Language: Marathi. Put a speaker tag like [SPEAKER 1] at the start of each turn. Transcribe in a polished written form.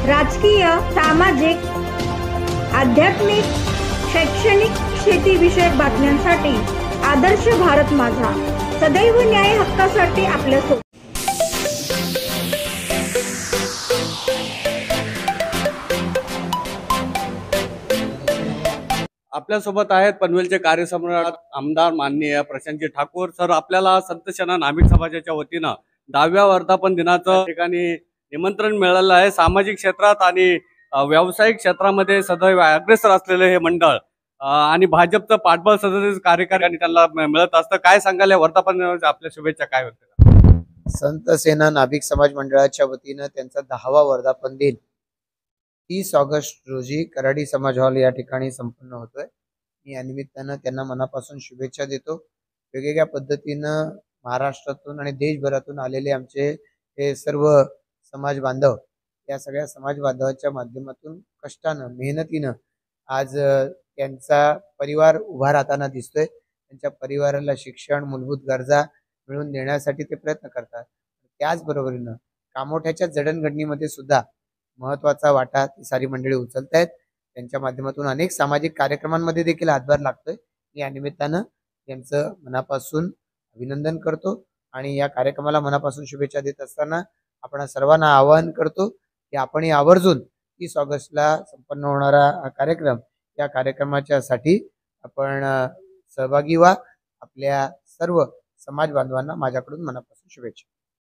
[SPEAKER 1] राजकीय, सामाजिक, आध्यात्मिक, शैक्षणिक, शेतीविषयक बातम्यांसाठी आदर्श भारत माझा सदैव न्याय हक्कासाठी आपल्यासोबत।
[SPEAKER 2] आपल्यासोबत आहेत पनवेलचे कार्यसम्राट आमदार माननीय प्रशांतजी ठाकूर सर। आपल्याला संतसेना नाभिक समाजाच्या वतीनं 10व्या वर्धापन दिनाचं ठिकाणी निमंत्रण मिळालं आहे। सामाजिक क्षेत्रात आणि व्यावसायिक क्षेत्रामध्ये सदैव अग्रेसर असलेले हे मंडळ आणि भाजपचं पाठबळ सतत कार्यकारी त्यांना मिळत असतं। काय सांगाल या वर्धापन दिनाच्या आपल्या शुभेच्छा काय होत्या?
[SPEAKER 3] संत सेना नाभिक समाज मंडळाच्या वतीनं त्यांचा 10वा वर्धापन दिन 30 ऑगस्ट रोजी कराडी समाज हॉल या ठिकाणी संपन्न होतोय। मी या निमित्तानं त्यांना मनापासून शुभेच्छा देतो। वेगवेगळ्या पद्धतीनं महाराष्ट्रातून आणि देशभरातून आलेले आमचे हे सर्व समाज बांधव, या सगळ्या समाज बांधवाच्या माध्यमातून कष्टानं मेहनतीनं आज त्यांचा परिवार उभा राहताना दिसतोय। त्यांच्या परिवाराला शिक्षण, मूलभूत गरजा मिळवून देण्यासाठी ते प्रयत्न करतात। त्याचबरोबरीनं कामोठ्याच्या जडणघडणीमध्ये सुद्धा महत्वाचा वाटा ती सारी मंडळी उचलत आहेत। त्यांच्या माध्यमातून अनेक सामाजिक कार्यक्रमांमध्ये देखील हातभार लागतोय। या निमित्तानं त्यांचं मनापासून अभिनंदन करतो आणि या कार्यक्रमाला मनापासून शुभेच्छा देत असताना आपण सर्वांना आवाहन करतो की आपणही आवर्जून 30 ऑगस्टला संपन्न होणारा हा कार्यक्रम, या कार्यक्रमाच्या साठी आपण सहभागी व्हा। आपल्या सर्व समाज बांधवांना माझ्याकडून मनापासून शुभेच्छा।